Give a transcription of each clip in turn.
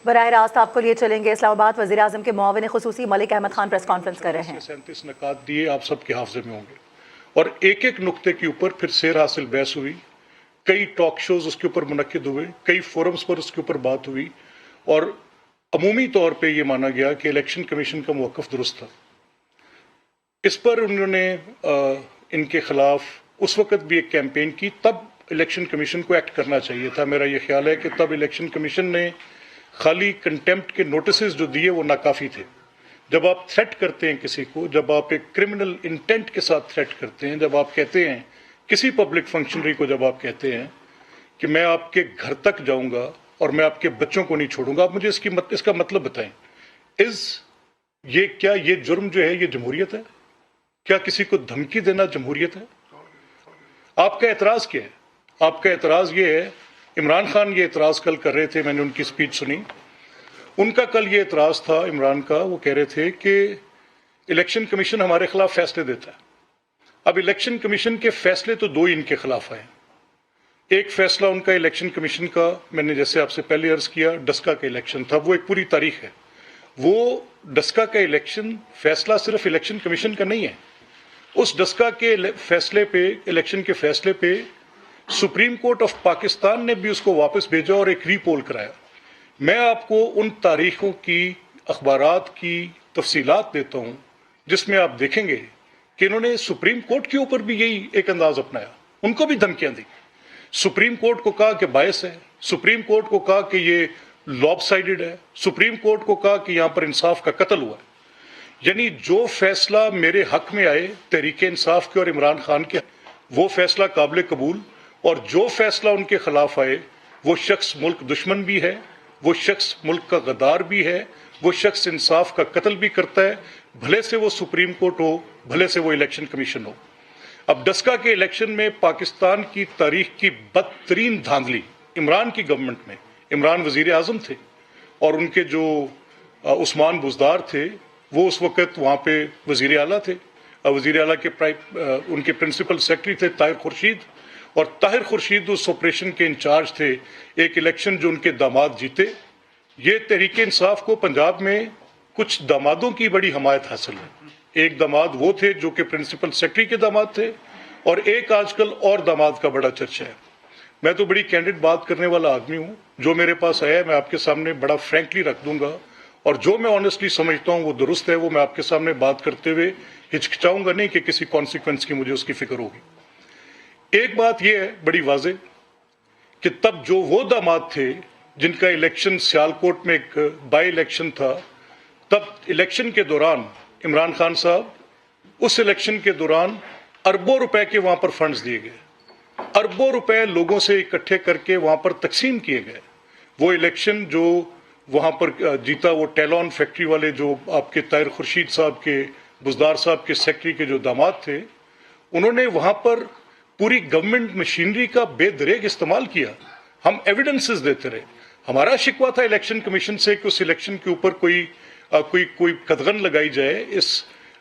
براہ راست آپ کو لیے چلیں گے اسلام آباد۔ وزیر اعظم کے معاون خصوصی ملک احمد خان پریس کانفرنس کر رہے ہیں۔ 37 نکات دیے آپ سب کے حافظے میں ہوں گے، اور ایک ایک نقطے کے اوپر پھر سیر حاصل بحث ہوئی، کئی ٹاک شوز اس کے اوپر منعقد ہوئے، کئی فورمز پر اس کے اوپر بات ہوئی، اور عمومی طور پہ یہ مانا گیا کہ الیکشن کمیشن کا موقف درست تھا۔ اس پر انہوں نے ان کے خلاف اس وقت بھی ایک کیمپین کی، تب الیکشن کمیشن کو ایکٹ کرنا چاہیے تھا۔ میرا یہ خیال ہے کہ تب الیکشن کمیشن نے خالی کنٹیمپٹ کے نوٹسز جو دیے وہ ناکافی تھے۔ جب آپ تھریٹ کرتے ہیں کسی کو، جب آپ ایک کرمنل انٹینٹ کے ساتھ تھریٹ کرتے ہیں، جب آپ کہتے ہیں کسی پبلک فنکشنری کو، جب آپ کہتے ہیں کہ میں آپ کے گھر تک جاؤں گا اور میں آپ کے بچوں کو نہیں چھوڑوں گا، آپ مجھے اس کا مطلب بتائیں۔ کیا یہ جرم جو ہے یہ جمہوریت ہے؟ کیا کسی کو دھمکی دینا جمہوریت ہے؟ آپ کا اعتراض کیا ہے؟ آپ کا اعتراض یہ ہے، عمران خان یہ اعتراض کل کر رہے تھے، میں نے ان کی سپیچ سنی، ان کا کل یہ اعتراض تھا عمران کا، وہ کہہ رہے تھے کہ الیکشن کمیشن ہمارے خلاف فیصلے دیتا ہے۔ اب الیکشن کمیشن کے فیصلے تو دو ان کے خلاف آئے۔ ایک فیصلہ ان کا الیکشن کمیشن کا، میں نے جیسے آپ سے پہلے عرض کیا، ڈسکا کا الیکشن تھا، وہ ایک پوری تاریخ ہے۔ وہ ڈسکا کا الیکشن فیصلہ صرف الیکشن کمیشن کا نہیں ہے، اس ڈسکا کے فیصلے پہ، الیکشن کے فیصلے پہ سپریم کورٹ آف پاکستان نے بھی اس کو واپس بھیجا اور ایک ری پول کرایا۔ میں آپ کو ان تاریخوں کی، اخبارات کی تفصیلات دیتا ہوں جس میں آپ دیکھیں گے کہ انہوں نے سپریم کورٹ کے اوپر بھی یہی ایک انداز اپنایا، ان کو بھی دھمکیاں دی۔ سپریم کورٹ کو کہا کہ باعث ہے، سپریم کورٹ کو کہا کہ یہ لاب سائیڈڈ ہے، سپریم کورٹ کو کہا کہ یہاں پر انصاف کا قتل ہوا ہے۔ یعنی جو فیصلہ میرے حق میں آئے، تحریک انصاف کے اور عمران خان کے، وہ فیصلہ قابل قبول، اور جو فیصلہ ان کے خلاف آئے وہ شخص ملک دشمن بھی ہے، وہ شخص ملک کا غدار بھی ہے، وہ شخص انصاف کا قتل بھی کرتا ہے، بھلے سے وہ سپریم کورٹ ہو، بھلے سے وہ الیکشن کمیشن ہو۔ اب ڈسکا کے الیکشن میں پاکستان کی تاریخ کی بدترین دھاندلی عمران کی گورنمنٹ میں، عمران وزیر اعظم تھے اور ان کے جو عثمان بزدار تھے وہ اس وقت وہاں پہ وزیر اعلیٰ تھے، وزیر اعلیٰ کے ان کے پرنسپل سیکرٹری تھے طاہر خورشید، اور طاہر خورشید اس آپریشن کے انچارج تھے، ایک الیکشن جو ان کے داماد جیتے۔ یہ تحریک انصاف کو پنجاب میں کچھ دامادوں کی بڑی حمایت حاصل ہے۔ ایک داماد وہ تھے جو کہ پرنسپل سیکرٹری کے داماد تھے، اور ایک آج کل اور داماد کا بڑا چرچا ہے۔ میں تو بڑی کینڈیڈ بات کرنے والا آدمی ہوں، جو میرے پاس آیا ہے میں آپ کے سامنے بڑا فرینکلی رکھ دوں گا، اور جو میں آنیسٹلی سمجھتا ہوں وہ درست ہے، وہ میں آپ کے سامنے بات کرتے ہوئے ہچکچاؤں گا نہیں کہ کسی کانسیکوینس کی مجھے اس کی فکر ہوگی۔ ایک بات یہ ہے بڑی واضح کہ تب جو وہ داماد تھے جن کا الیکشن سیالکوٹ میں ایک بائی الیکشن تھا، تب الیکشن کے دوران عمران خان صاحب، اس الیکشن کے دوران اربوں روپے کے وہاں پر فنڈز دیے گئے، اربوں روپے لوگوں سے اکٹھے کر کے وہاں پر تقسیم کیے گئے۔ وہ الیکشن جو وہاں پر جیتا، وہ ٹیلون فیکٹری والے جو آپ کے طاہر خورشید صاحب کے، بزدار صاحب کے سیکرٹری کے جو داماد تھے، انہوں نے وہاں پر پوری گورنمنٹ مشینری کا بے دریغ استعمال کیا۔ ہم ایویڈنسز دیتے رہے۔ ہمارا شکوہ تھا الیکشن کمیشن سے کہ اس الیکشن کے اوپر کوئی قدغن لگائی جائے، اس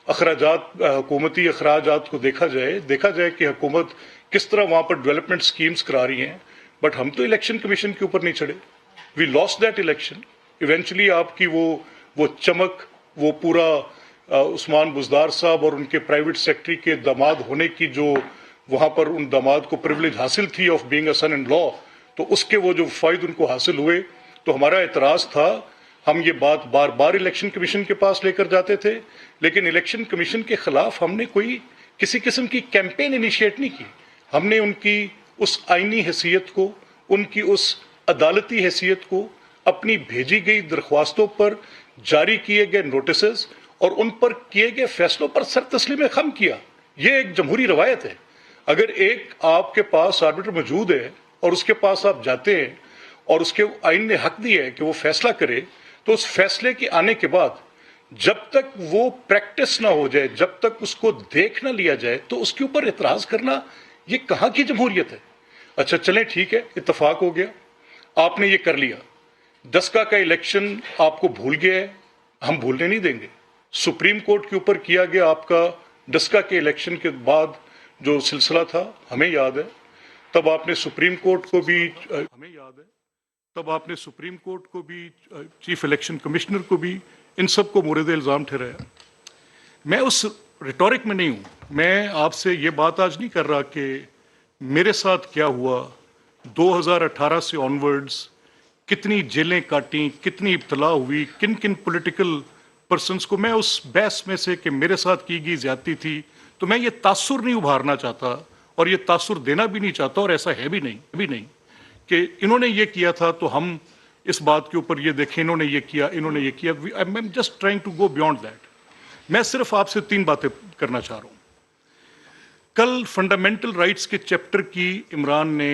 اخراجات، حکومتی اخراجات کو دیکھا جائے کہ حکومت کس طرح وہاں پر ڈیولپمنٹ سکیمز کرا رہی ہیں، بٹ ہم تو الیکشن کمیشن کے اوپر نہیں چڑھے۔ وی لاسٹ دیٹ الیکشن۔ ایونچولی آپ کی وہ چمک، وہ پورا عثمان بزدار صاحب اور ان کے پرائیویٹ سیکرٹری کے داماد ہونے کی جو وہاں پر ان داماد کو پریولیج حاصل تھی آف بینگ اے سن ان لا، تو اس کے وہ جو فوائد ان کو حاصل ہوئے، تو ہمارا اعتراض تھا۔ ہم یہ بات بار بار الیکشن کمیشن کے پاس لے کر جاتے تھے، لیکن الیکشن کمیشن کے خلاف ہم نے کسی قسم کی کیمپین انیشیٹ نہیں کی۔ ہم نے ان کی اس آئینی حیثیت کو، ان کی اس عدالتی حیثیت کو، اپنی بھیجی گئی درخواستوں پر جاری کیے گئے نوٹسز اور ان پر کیے گئے فیصلوں پر سر تسلیم خم کیا۔ یہ ایک جمہوری روایت ہے۔ اگر ایک آپ کے پاس آربیٹر موجود ہے اور اس کے پاس آپ جاتے ہیں اور اس کے آئین نے حق دیا ہے کہ وہ فیصلہ کرے، تو اس فیصلے کے آنے کے بعد جب تک وہ پریکٹس نہ ہو جائے، جب تک اس کو دیکھ نہ لیا جائے، تو اس کے اوپر اعتراض کرنا یہ کہاں کی جمہوریت ہے؟ اچھا چلیں ٹھیک ہے، اتفاق ہو گیا، آپ نے یہ کر لیا۔ ڈسکا کا الیکشن آپ کو بھول گیا ہے، ہم بھولنے نہیں دیں گے۔ سپریم کورٹ کے اوپر کیا گیا آپ کا ڈسکا کے الیکشن کے بعد جو سلسلہ تھا، ہمیں یاد ہے، تب آپ نے سپریم کورٹ کو بھی، ہمیں یاد ہے तब आपने सुप्रीम कोर्ट को भी, चीफ इलेक्शन कमिश्नर को भी, इन सबको मोरद इल्ज़ाम ठहराया। मैं उस रिटोरिक में नहीं हूं। मैं आपसे ये बात आज नहीं कर रहा कि मेरे साथ क्या हुआ 2018 से ऑनवर्ड्स, कितनी जेलें काटी, कितनी इब्तला हुई, किन किन पॉलिटिकल पर्सन्स को, मैं उस बहस में से कि मेरे साथ की गई ज्यादती थी, तो मैं ये तासुर नहीं उभारना चाहता और ये तासुर देना भी नहीं चाहता, और ऐसा है भी नहीं कि इन्होंने ये किया था तो हम इस बात के ऊपर ये देखें इन्होंने ये किया, इन्होंने ये किया। I am just trying to go beyond that. मैं सिर्फ आपसे 3 बातें करना चाह रहा हूं। कल फंडामेंटल राइट्स के चैप्टर की इमरान ने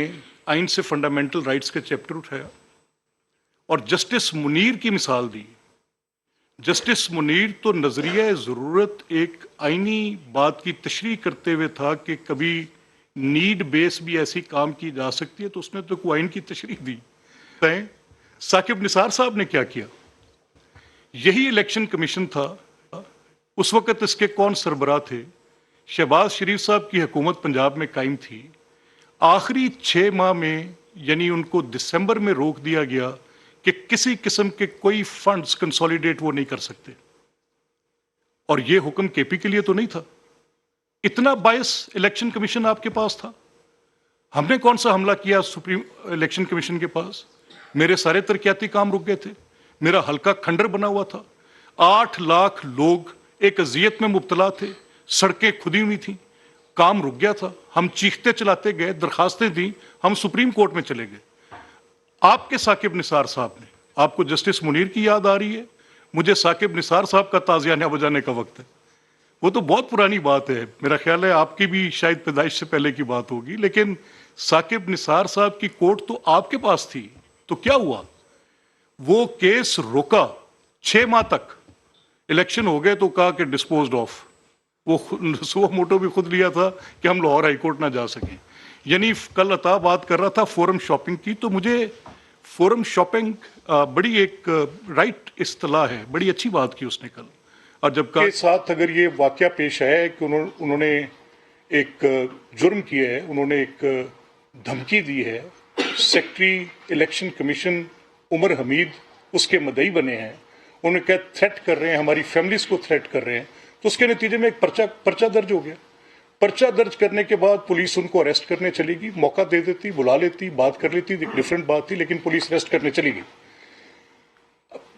आइन से फंडामेंटल राइट्स के चैप्टर उठाया और जस्टिस मुनीर की मिसाल दी। जस्टिस मुनीर तो नजरिया ज़रूरत एक आइनी बात की तशरीह करते हुए था कि कभी नीड बेस भी ऐसी काम की जा सकती है, तो उसने तो कोई आइन की तशरीह दी। साकिब निसार साहब ने क्या किया? यही इलेक्शन कमीशन था, उस वक्त इसके कौन सरबराह थे? शहबाज शरीफ साहब की हुकूमत पंजाब में कायम थी। आखिरी 6 माह में, यानी उनको दिसंबर में रोक दिया गया कि किसी किस्म के कोई फंड्स कंसोलिडेट वो नहीं कर सकते, और ये हुक्म केपी के लिए तो नहीं था। इतना बायस इलेक्शन कमीशन आपके पास था। हमने कौन सा हमला किया सुप्रीम इलेक्शन कमीशन के पास? मेरे सारे तरक्याती काम रुक गए थे, मेरा हल्का खंडर बना हुआ था, 8 लाख लोग एक अजियत में मुब्तला थे, सड़कें खुदी हुई थी, काम रुक गया था, हम चीखते चलाते गए, दरखास्तें दी, हम सुप्रीम कोर्ट में चले गए। आपके साकिब निसार साहब ने, आपको जस्टिस मुनीर की याद आ रही है, मुझे साकिब निसार साहब का ताज़ियाना बजाने का वक्त है। वो तो बहुत पुरानी बात है, मेरा ख्याल है आपकी भी शायद पैदाइश से पहले की बात होगी, लेकिन साकिब निसार साहब की कोर्ट तो आपके पास थी। तो क्या हुआ? वो केस रोका 6 माह तक, इलेक्शन हो गए तो कहा कि डिस्पोज्ड ऑफ। वो सो मोटो भी खुद लिया था कि हम लाहौर हाईकोर्ट ना जा सकें। यानी कल अता बात कर रहा था फोरम शॉपिंग की, तो मुझे फोरम शॉपिंग बड़ी एक राइट इस्तिलाह है, बड़ी अच्छी बात की उसने कल। और जब के साथ अगर ये वाकया पेश है कि उन्होंने एक जुर्म किया है, उन्होंने एक धमकी दी है, secretary election commission Umar Hameed उसके मदई बने हैं, उन्होंने क्या थ्रेट कर रहे हैं, हमारी फैमिलीज को थ्रेट कर रहे हैं, तो उसके नतीजे में एक पर्चा दर्ज हो गया। पर्चा दर्ज करने के बाद पुलिस उनको अरेस्ट करने चली गई, मौका दे देती, बुला लेती, बात कर लेती, एक डिफरेंट बात थी, लेकिन पुलिस अरेस्ट करने चली गई।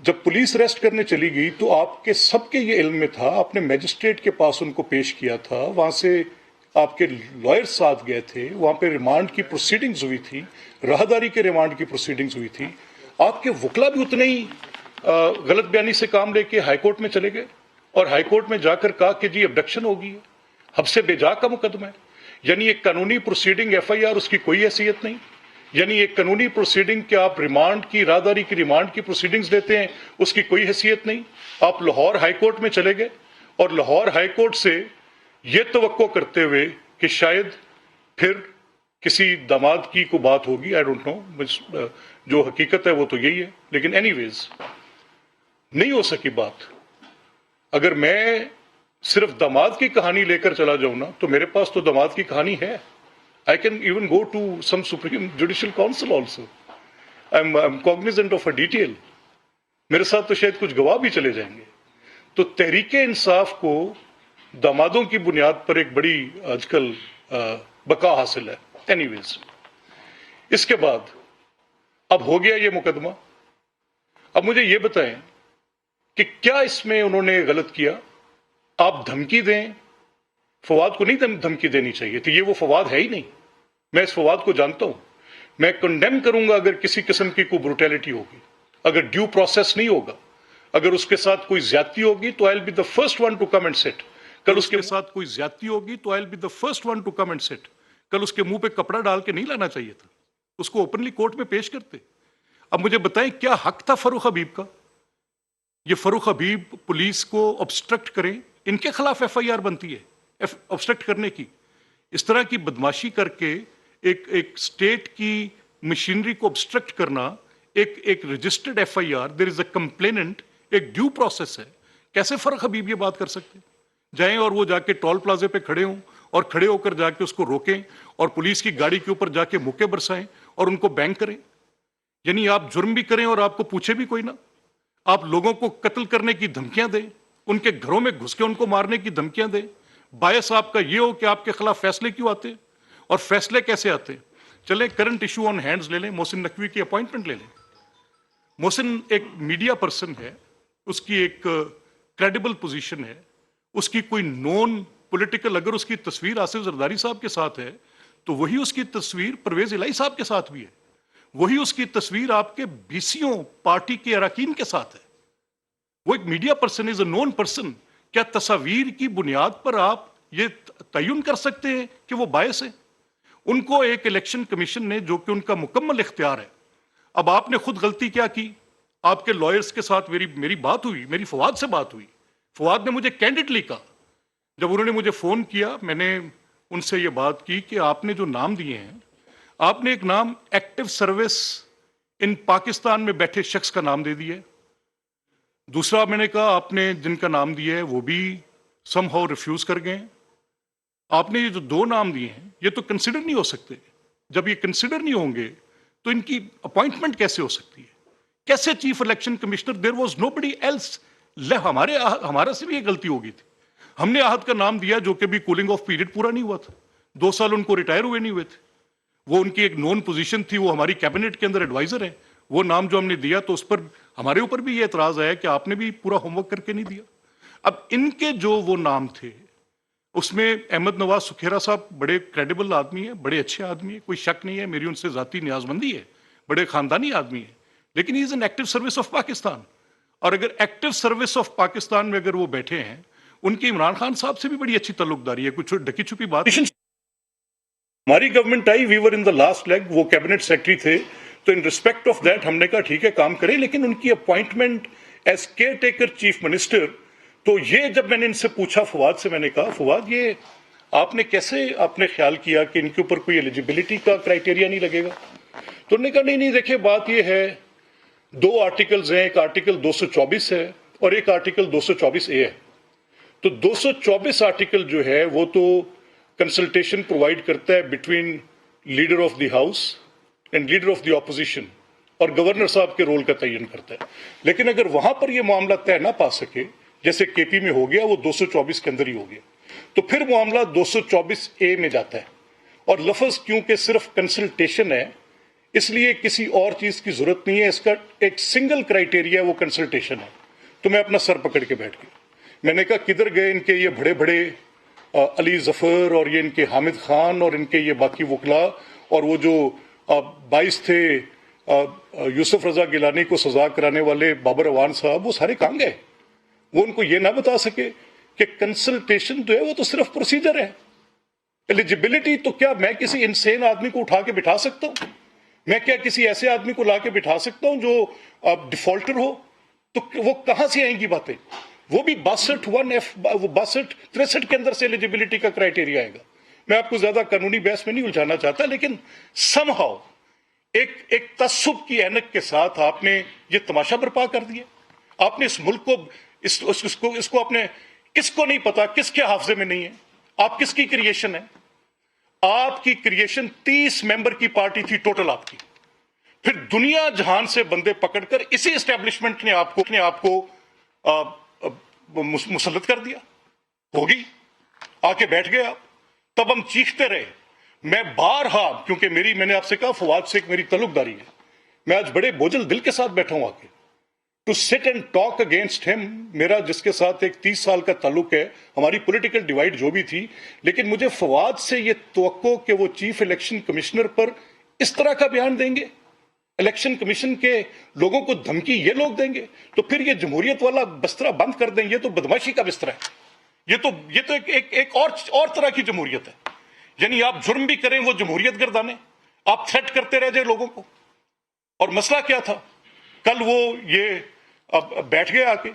जब पुलिस अरेस्ट करने चली गई तो आपके सबके ये इल्म में था, आपने मैजिस्ट्रेट के पास उनको पेश किया था, वहां से आपके लॉयर साथ गए थे, वहां पे रिमांड की प्रोसीडिंग्स हुई थी, राहदारी के रिमांड की प्रोसीडिंग्स हुई थी। आपके वकला भी उतने ही गलत बयानी से काम लेके हाईकोर्ट में चले गए और हाईकोर्ट में जाकर कहा कि जी अबडक्शन हो गई है, हब्से बेजा का मुकदमा है। यानी एक कानूनी प्रोसीडिंग एफआईआर उसकी कोई हैसियत नहीं, यानी एक कानूनी प्रोसीडिंग के आप रिमांड की, राहदारी की रिमांड की प्रोसीडिंग्स देते हैं, उसकी कोई हैसियत नहीं। आप लाहौर हाईकोर्ट में चले गए और लाहौर हाईकोर्ट से ये तवक्को करते हुए कि शायद फिर किसी दामाद की को बात होगी, आई डोंट नो, जो हकीकत है वो तो यही है, लेकिन एनीवेज नहीं हो सकी बात। अगर मैं सिर्फ दामाद की कहानी लेकर चला जाऊं ना, तो मेरे पास तो दामाद की कहानी है। I can even go to some Supreme Judicial Council also. I'm cognizant of a detail. मेरे साथ तो शायद कुछ गवाह भी चले जाएंगे। तो तहरीके इंसाफ को दामादों की बुनियाद पर एक बड़ी आजकल बका हासिल है। एनीवेज, इसके बाद अब हो गया ये मुकदमा। अब मुझे ये बताएं कि क्या इसमें उन्होंने गलत किया? आप धमकी दें, फवाद को नहीं धमकी देनी चाहिए थी, ये वो फवाद है ही नहीं। मैं इस फवाद को जानता हूं, मैं कंडेम करूंगा अगर किसी किस्म की कोई ब्रुटैलिटी होगी, अगर ड्यू प्रोसेस नहीं होगा, अगर उसके साथ कोई ज्यादती होगी तो I will be the first one to come and sit. कल उसके साथ कोई ज्यादती होगी तो I will be the first one to come and sit. कल उसके मुंह पे कपड़ा डाल के नहीं लाना चाहिए था, उसको ओपनली कोर्ट में पेश करते। अब मुझे बताएं क्या हक था फरूख हबीब का? ये फरूख हबीब पुलिस को ऑब्स्ट्रक्ट करें, इनके खिलाफ एफआईआर बनती है ऑब्स्ट्रक्ट करने की। इस तरह की बदमाशी करके एक स्टेट की मशीनरी को ऑब्स्ट्रक्ट करना, एक registered FIR, there is a complainant, एक ड्यू प्रोसेस है। कैसे फरूख हबीब ये बात कर सकते? जाएं और वो जाके टोल प्लाजे पे खड़े हों और खड़े होकर जाके उसको रोकें और पुलिस की गाड़ी के ऊपर जाके मुक्के बरसाएं और उनको बैंक करें। यानी आप जुर्म भी करें और आपको पूछे भी कोई ना, आप लोगों को कत्ल करने की धमकियां दें, उनके घरों में घुस के उनको मारने की धमकियां दें। बायस आपका ये हो कि आपके खिलाफ फैसले क्यों आते और फैसले कैसे आते। चले करंट इशू ऑन हैंड्स ले लें, मोहसिन नकवी की अपॉइंटमेंट ले लें। मोहसिन एक मीडिया पर्सन है, उसकी एक क्रेडिबल पोजीशन है, उसकी कोई नॉन पॉलिटिकल, अगर उसकी तस्वीर आसिफ जरदारी साहब के साथ है तो वही उसकी तस्वीर परवेज इलाही साहब के साथ भी है, वही उसकी तस्वीर आपके बीसीओ पार्टी के अरकान के साथ है। वो एक media person, is a known person. क्या तस्वीर की बुनियाद पर आप ये तयन कर सकते हैं कि वो बायस है? उनको एक इलेक्शन कमीशन ने, जो कि उनका मुकम्मल इख्तियार है, अब आपने खुद गलती क्या की, आपके लॉयर्स के साथ मेरी बात हुई, मेरी फवाद से बात हुई। फवाद ने मुझे कैंडिडली कहा, जब उन्होंने मुझे फोन किया, मैंने उनसे ये बात की कि आपने जो नाम दिए हैं, आपने एक नाम एक्टिव सर्विस इन पाकिस्तान में बैठे शख्स का नाम दे दिया है। दूसरा मैंने कहा आपने जिनका नाम दिया है वो भी समहाउ रिफ्यूज कर गए। आपने ये जो दो नाम दिए हैं ये तो कंसिडर नहीं हो सकते। जब ये कंसिडर नहीं होंगे तो इनकी अपॉइंटमेंट कैसे हो सकती है? कैसे chief election commissioner? There was nobody else. हमारा से भी ये गलती हो गई थी। हमने आहद का नाम दिया जो कि भी कूलिंग ऑफ पीरियड पूरा नहीं हुआ था, 2 साल उनको रिटायर हुए नहीं हुए थे। वो उनकी एक नॉन पोजीशन थी, वो हमारी कैबिनेट के अंदर एडवाइजर है। वो नाम जो हमने दिया तो उस पर हमारे ऊपर भी ये एतराज आया कि आपने भी पूरा होमवर्क करके नहीं दिया। अब इनके जो वो नाम थे उसमें अहमद नवाज सुखेरा साहब बड़े क्रेडिबल आदमी है, बड़े अच्छे आदमी है, कोई शक नहीं है, मेरी उनसे जाती न्याजमंदी है, बड़े खानदानी आदमी है, लेकिन he is an active service of Pakistan. और अगर एक्टिव सर्विस ऑफ पाकिस्तान में अगर वो बैठे हैं, उनकी इमरान खान साहब से भी बड़ी अच्छी ताल्लुकदारी है, कुछ ढकी छुपी बात। हमारी गवर्नमेंट आई, we were in the last leg, वो कैबिनेट सेक्रेटरी थे, तो इन रिस्पेक्ट ऑफ दैट हमने कहा ठीक है काम करें, लेकिन उनकी appointment as caretaker chief minister, तो ये जब मैंने इनसे पूछा फवाद से, मैंने कहा फवाद ये आपने कैसे आपने ख्याल किया कि इनके ऊपर कोई एलिजिबिलिटी का क्राइटेरिया नहीं लगेगा? तो उन्होंने कहा नहीं देखिए बात ये है, 2 आर्टिकल्स हैं, एक आर्टिकल 224 है और एक आर्टिकल 224A है। तो 224 आर्टिकल जो है वो तो कंसल्टेशन प्रोवाइड करता है between leader of the house and leader of the opposition, और गवर्नर साहब के रोल का तयन करता है। लेकिन अगर वहां पर यह मामला तय ना पा सके, जैसे केपी में हो गया, वो 224 के अंदर ही हो गया, तो फिर मामला 224A में जाता है। और लफ्ज क्योंकि सिर्फ कंसल्टेशन है, इसलिए किसी और चीज की जरूरत नहीं है, इसका एक सिंगल क्राइटेरिया वो कंसल्टेशन है। तो मैं अपना सर पकड़ के बैठ गया। मैंने कहा किधर गए इनके ये बड़े बड़े अली जफर और ये इनके हामिद खान और इनके ये बाकी वकला, और वो जो 22 थे यूसुफ रजा गिलानी को सजा कराने वाले बाबर अवान साहब, वो सारे कहाँ गए? वो उनको ये ना बता सके कि कंसल्टेशन जो है वो तो सिर्फ प्रोसीजर है। एलिजिबिलिटी तो क्या मैं किसी इंसेन आदमी को उठा के बिठा सकता हूं? मैं क्या किसी ऐसे आदमी को ला के बिठा सकता हूं जो डिफॉल्टर हो? तो वो कहां से आएंगी बातें? वो भी 62 के अंदर से एलिजिबिलिटी का क्राइटेरिया आएगा। मैं आपको ज्यादा कानूनी बहस में नहीं उलझाना चाहता, लेकिन समहाउ एक तस्सुब की ऐनक के साथ आपने ये तमाशा बर्पा कर दिया। आपने इस मुल्क को इसको आपने, किसको नहीं पता, किसके हाफजे में नहीं है, आप किसकी क्रिएशन है? आपकी क्रिएशन 30 मेंबर की पार्टी थी टोटल आपकी। फिर दुनिया जहान से बंदे पकड़कर इसी एस्टेब्लिशमेंट ने आपको मुसल्लत कर दिया। होगी, आके बैठ गए आप, तब हम चीखते रहे। मैं बारहा, क्योंकि मैंने आपसे कहा फवाद से एक मेरी ताल्लुकदारी है, मैं आज बड़े बोझल दिल के साथ बैठा हूं आके to sit and talk against him. मेरा जिसके साथ एक 30 साल का ताल्लुक है, हमारी पॉलिटिकल डिवाइड जो भी थी, लेकिन मुझे फवाद से ये तवक्को कि वो चीफ इलेक्शन कमिश्नर पर इस तरह का बयान देंगे, इलेक्शन कमीशन के लोगों को धमकी ये लोग देंगे, तो फिर ये जमहूरियत वाला बिस्तरा बंद कर दें। ये तो बदमाशी का बिस्तरा है। ये तो एक और तरह की जमहूरियत है। यानी आप जुर्म भी करें वो जमहूरियत गर्दाने, आप थ्रेट करते रह जाए लोगों को। और मसला क्या था? कल वो ये अब बैठ गए आके,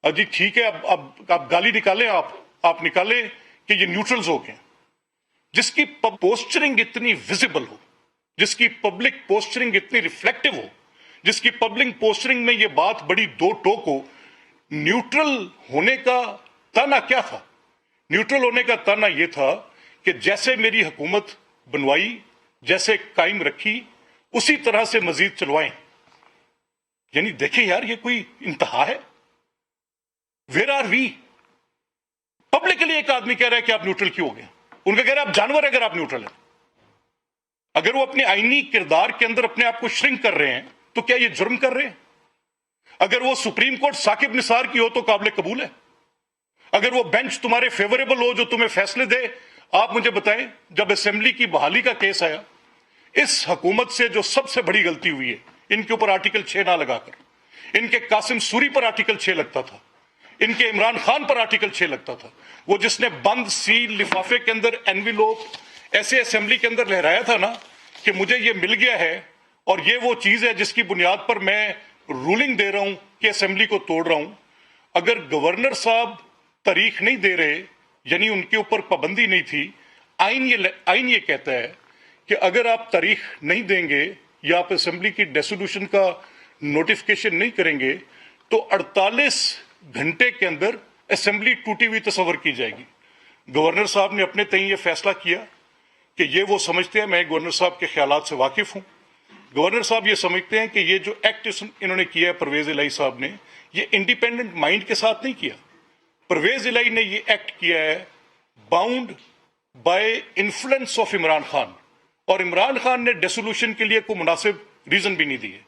अजी ठीक है, अब गाली निकालें, आप निकालें कि ये न्यूट्रल्स हो गए। जिसकी पोस्चरिंग इतनी विजिबल हो, जिसकी पब्लिक पोस्चरिंग इतनी रिफ्लेक्टिव हो, जिसकी पब्लिक पोस्चरिंग में ये बात बड़ी दो टोक हो, न्यूट्रल होने का ताना क्या था? न्यूट्रल होने का ताना यह था कि जैसे मेरी हुकूमत बनवाई, जैसे कायम रखी, उसी तरह से मजीद चलवाएं। यानी देखें यार, ये कोई इंतहा है? Where are we? पब्लिकली एक आदमी कह रहा है कि आप न्यूट्रल क्यों हो गए? उनका कह रहा है आप जानवर अगर आप न्यूट्रल है। अगर वो अपने आईनी किरदार के अंदर अपने आप को श्रिंक कर रहे हैं तो क्या ये जुर्म कर रहे हैं? अगर वो सुप्रीम कोर्ट साकिब निसार की हो तो काबिल कबूल है। अगर वो बेंच तुम्हारे फेवरेबल हो जो तुम्हें फैसले दे, आप मुझे बताएं, जब असेंबली की बहाली का केस आया, इस हुकूमत से जो सबसे बड़ी गलती हुई है, इनके ऊपर आर्टिकल 6 ना लगाकर, इनके कासिम सूरी पर आर्टिकल 6 लगता था, इनके इमरान खान पर आर्टिकल 6 लगता था। वो जिसने बंद सील लिफाफे के अंदर एनविलोप ऐसे असेंबली के अंदर लहराया था ना कि मुझे ये मिल गया है और ये वो चीज है जिसकी बुनियाद पर मैं रूलिंग दे रहा हूं कि असेंबली को तोड़ रहा हूं। अगर गवर्नर साहब तारीख नहीं दे रहे, यानी उनके ऊपर पाबंदी नहीं थी, आइन ये कहता है कि अगर आप तारीख नहीं देंगे या आप असेंबली की डेसोल्यूशन का नोटिफिकेशन नहीं करेंगे तो 48 घंटे के अंदर असेंबली टूटी हुई तस्वर की जाएगी। गवर्नर साहब ने अपने तय ये फैसला किया कि ये वो समझते हैं, मैं गवर्नर साहब के ख्यालात से वाकिफ हूं, गवर्नर साहब ये समझते हैं कि ये जो एक्ट इन्होंने किया है परवेज इलाही साहब ने, ये इंडिपेंडेंट माइंड के साथ नहीं किया। परवेज इलाही ने ये एक्ट किया है bound by influence of Imran Khan, और इमरान खान ने डेसोल्यूशन के लिए कोई मुनासिब रीजन भी नहीं दिए।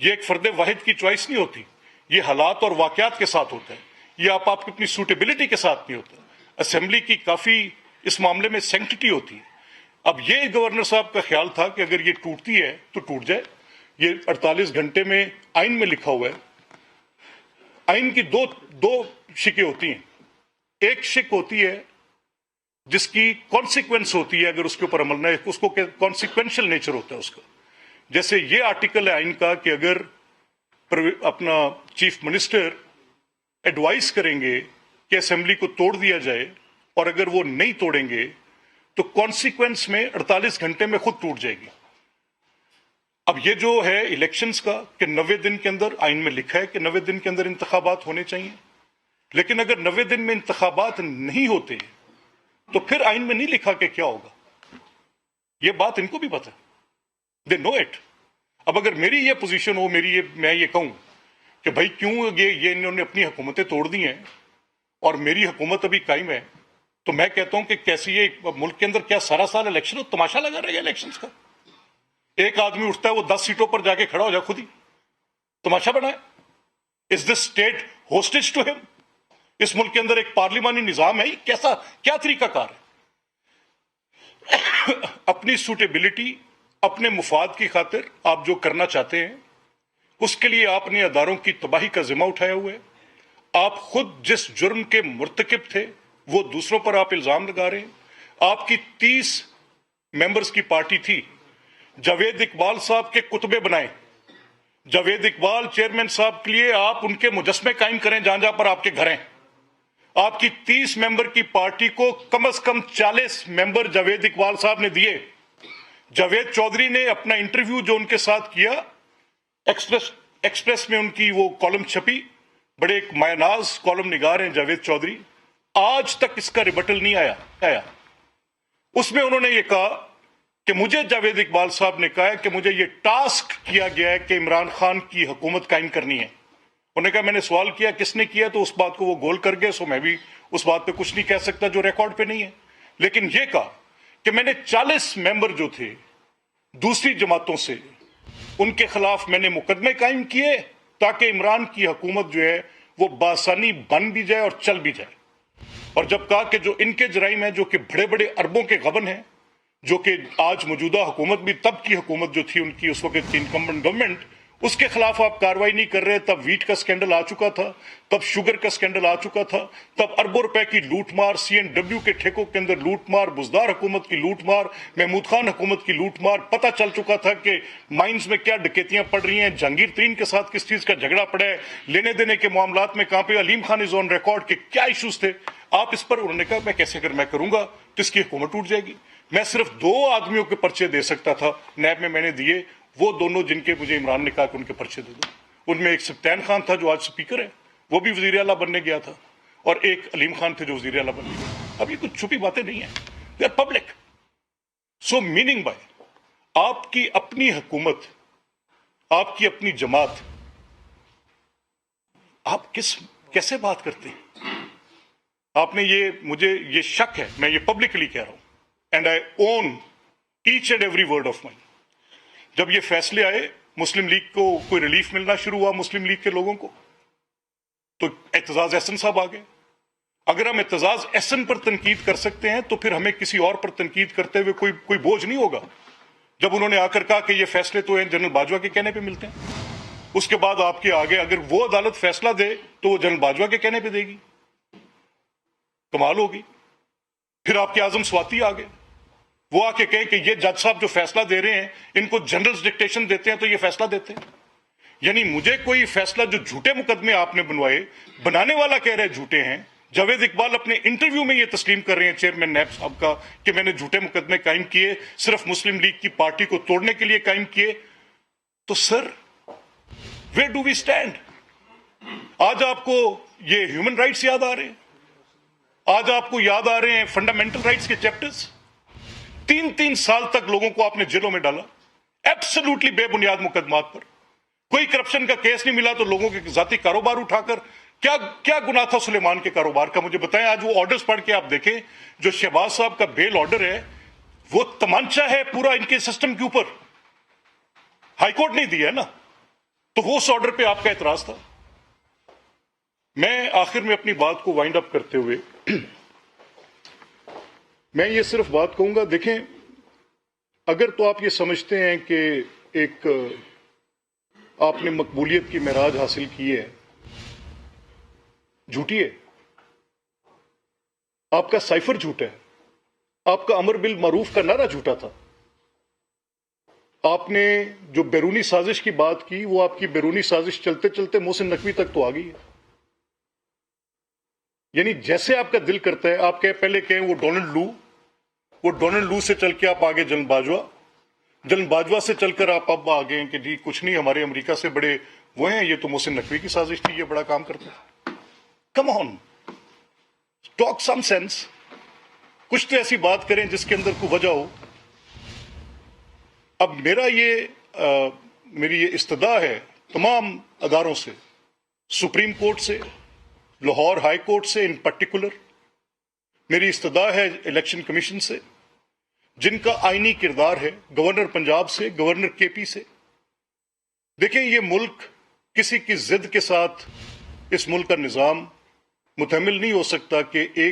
ये एक फर्द वाहिद की चॉइस नहीं होती, ये हालात और वाकयात के साथ होता है, ये आप आपकी अपनी सूटेबिलिटी के साथ नहीं होता। असेंबली की काफी इस मामले में सैंक्टिटी होती है। अब ये गवर्नर साहब का ख्याल था कि अगर ये टूटती है तो टूट जाए। ये 48 घंटे में आइन में लिखा हुआ है। आइन की दो शिकें होती हैं। एक शिक होती है जिसकी कॉन्सिक्वेंस होती है अगर उसके ऊपर अमल न, उसको कॉन्सिक्वेंशियल नेचर होता है उसका। जैसे ये आर्टिकल है आइन का कि अगर अपना चीफ मिनिस्टर एडवाइस करेंगे कि असेंबली को तोड़ दिया जाए और अगर वो नहीं तोड़ेंगे तो कॉन्सिक्वेंस में 48 घंटे में खुद टूट जाएगी। अब ये जो है इलेक्शंस का कि 90 दिन के अंदर, आइन में लिखा है कि 90 दिन के अंदर इंतखाबात होने चाहिए, लेकिन अगर 90 दिन में इंतखाबात नहीं होते तो फिर आइन में नहीं लिखा कि क्या होगा। ये बात इनको भी पता है, दे नो इट। अब अगर मेरी ये पोजीशन हो, मैं ये कहूं कि भाई क्यों ये इन्होंने अपनी हुकूमतें तोड़ दी हैं और मेरी हुकूमत अभी कायम है, तो मैं कहता हूं कि कैसे ये मुल्क के अंदर क्या सारा साल इलेक्शन हो, तमाशा लगा रहेगा इलेक्शंस का। एक आदमी उठता है, वो 10 सीटों पर जाके खड़ा हो जाए, खुद ही तमाशा बनाए। Is this state hostage to him? इस मुल्क के अंदर एक पार्लिमानी निजाम है, कैसा क्या तरीकाकार है? अपनी सूटेबिलिटी, अपने मुफाद की खातिर आप जो करना चाहते हैं उसके लिए आपने अदारों की तबाही का जिम्मा उठाया हुआ है। आप खुद जिस जुर्म के मुर्तकिब थे वो दूसरों पर आप इल्जाम लगा रहे हैं। आपकी 30 मेंबर्स की पार्टी थी, जावेद इकबाल साहब के कुतबे बनाए, जावेद इकबाल चेयरमैन साहब के लिए आप उनके मुजस्मे कायम करें जहां जहां पर आपके घर हैं। आपकी 30 मेंबर की पार्टी को कम से कम 40 मेंबर जावेद इकबाल साहब ने दिए। जावेद चौधरी ने अपना इंटरव्यू जो उनके साथ किया, एक्सप्रेस में उनकी वो कॉलम छपी, बड़े एक मायनाज कॉलम निगार हैं जावेद चौधरी, आज तक इसका रिबटल नहीं आया। उसमें उन्होंने ये कहा कि मुझे जावेद इकबाल साहब ने कहा है कि मुझे ये टास्क किया गया है कि इमरान खान की हुकूमत कायम करनी है। उन्होंने कहा, मैंने सवाल किया किसने किया, तो उस बात को वो गोल कर गए, सो मैं भी उस बात पे कुछ नहीं कह सकता जो रिकॉर्ड पे नहीं है। लेकिन ये कहा कि मैंने 40 मेंबर जो थे दूसरी जमातों से, उनके खिलाफ मैंने मुकदमे कायम किए ताकि इमरान की हुकूमत जो है वो बासानी बन भी जाए और चल भी जाए। और जब कहा कि जो इनके जराइम हैं, जो कि बड़े बड़े अरबों के गबन हैं, जो कि आज मौजूदा हुकूमत भी तब की हुकूमत जो थी उनकी उस वक्त की इनकम्बेंट गवर्नमेंट, उसके खिलाफ आप कार्रवाई नहीं कर रहे। तब वीट का स्कैंडल आ चुका था, तब शुगर का स्कैंडल आ चुका था, तब अरबों रुपए की लूटमार, CNW के ठेकों के अंदर लूटमार, बुजदार हुकूमत की लूटमार, महमूद खान हुकूमत की लूटमार, पता चल चुका था कि माइंस में क्या डकैतियां पड़ रही हैं, जहांगीर तरीन के साथ किस चीज का झगड़ा पड़ा है, लेने देने के मामलात में कहां पे Aleem Khan is on record के क्या इश्यूज थे। आप इस पर, उन्होंने कहा मैं कैसे, अगर मैं करूंगा तो इसकी हुकूमत टूट जाएगी। मैं सिर्फ 2 आदमियों के पर्चे दे सकता था, नैब में मैंने दिए, वो दोनों जिनके मुझे इमरान ने कहा कि उनके पर्चे दे दो। उनमें एक सप्तान खान था जो आज स्पीकर है, वो भी वजीर आला बनने गया था, और एक अलीम खान थे जो वजीर आला बनने गए। अब ये कुछ छुपी बातें नहीं है, they are public. So meaning by آپ کی اپنی حکومت، آپ کی اپنی جماعت، آپ کیسے بات کرتے ہیں؟ آپ نے مجھے یہ شک ہے، میں یہ پبلکلی کہہ رہا ہوں، and I own each and every word of mine. جب یہ فیصلے آئے، مسلم لیگ کو کوئی ریلیف ملنا شروع ہوا، مسلم لیگ کے لوگوں کو، تو اعتزاز احسن صاحب آ گئے. اگر ہم اعتزاز احسن پر تنقید کر سکتے ہیں تو پھر ہمیں کسی اور پر تنقید کرتے ہوئے کوئی بوجھ نہیں ہوگا. جب انہوں نے آ کر کہا کہ یہ فیصلے تو جنرل باجوہ کے کہنے پہ ملتے ہیں، اس کے بعد آپ کے آگے اگر وہ عدالت فیصلہ دے تو وہ جنرل باجوہ کے کہنے پہ دے گی. کمال ہوگی. پھر آپ کے اعظم سواتی آگے، وہ آ کے کہیں کہ یہ جج صاحب جو فیصلہ دے رہے ہیں ان کو جنرلز ڈکٹیشن دیتے ہیں تو یہ فیصلہ دیتے ہیں. یعنی مجھے کوئی فیصلہ جو جھوٹے مقدمے آپ نے بنوائے، بنانے والا کہہ رہے جھوٹے ہیں. جاوید اقبال اپنے انٹرویو میں یہ تسلیم کر رہے ہیں چیئرمین نیب صاحب کا کہ میں نے جھوٹے مقدمے قائم کیے، صرف مسلم لیگ کی پارٹی کو توڑنے کے لیے قائم کیے. تو سر، ویئر ڈو وی اسٹینڈ؟ آج آپ کو یہ ہیومن رائٹس یاد آ رہے ہیں، آج آپ کو یاد آ رہے ہیں فنڈامنٹل رائٹس کے چیپٹرز. 3 سال تک لوگوں کو آپ نے جیلوں میں ڈالا، ایبسلوٹلی بے بنیاد مقدمات پر. کوئی کرپشن کا کیس نہیں ملا تو لوگوں کے ذاتی کاروبار اٹھا کر کیا گناہ تھا سلیمان کے کاروبار کا؟ مجھے بتائیں. آج وہ آرڈرز پڑھ کے آپ دیکھیں، جو شہباز صاحب کا بیل آرڈر ہے وہ تمانچہ ہے پورا ان کے سسٹم کے اوپر. ہائی کورٹ نہیں دیا ہے نا، تو وہ اس آرڈر پہ آپ کا اعتراض تھا. میں آخر میں اپنی بات کو وائنڈ اپ کرتے ہوئے میں یہ صرف بات کہوں گا، دیکھیں، اگر تو آپ یہ سمجھتے ہیں کہ ایک آپ نے مقبولیت کی معراج حاصل کی ہے، جھوٹی ہے. آپ کا سائفر جھوٹا ہے، آپ کا امر بالمعروف کا نعرہ جھوٹا تھا. آپ نے جو بیرونی سازش کی بات کی، وہ آپ کی بیرونی سازش چلتے چلتے محسن نقوی تک تو آ گئی ہے. یعنی جیسے آپ کا دل کرتا ہے آپ پہلے کہیں وہ ڈونلڈ لو سے چل کے آپ آگے جنرل باجوہ سے چل کر آپ اب آگے ہیں کہ جی کچھ نہیں، ہمارے امریکہ سے بڑے وہ ہیں، یہ تو محسن نقوی کی سازش تھی، یہ بڑا کام کرتا ہے. کم آن، ٹاک سم سینس. کچھ تو ایسی بات کریں جس کے اندر کوئی وجہ ہو. اب میری یہ استدعا ہے تمام اداروں سے، سپریم کورٹ سے، لاہور ہائی کورٹ سے ان پرٹیکولر. میری استدعا ہے الیکشن کمیشن سے، جن کا آئینی کردار ہے، گورنر پنجاب سے، گورنر کے پی سے. دیکھیں، یہ ملک کسی کی ضد کے ساتھ اس ملک کا نظام متحمل نہیں ہو سکتا کہ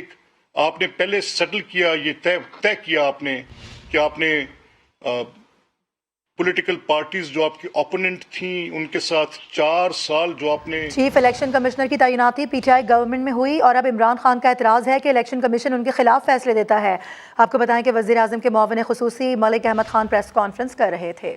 آپ نے پہلے سیٹل کیا، یہ طے کیا آپ نے کہ آپ نے پولیٹیکل پارٹیز جو آپ کی اوپوننٹ تھیں ان کے ساتھ 4 سال جو آپ نے. چیف الیکشن کمشنر کی تعیناتی پی ٹی آئی گورنمنٹ میں ہوئی اور اب عمران خان کا اعتراض ہے کہ الیکشن کمیشن ان کے خلاف فیصلے دیتا ہے. آپ کو بتائیں کہ وزیر اعظم کے معاون خصوصی ملک احمد خان پریس کانفرنس کر رہے تھے.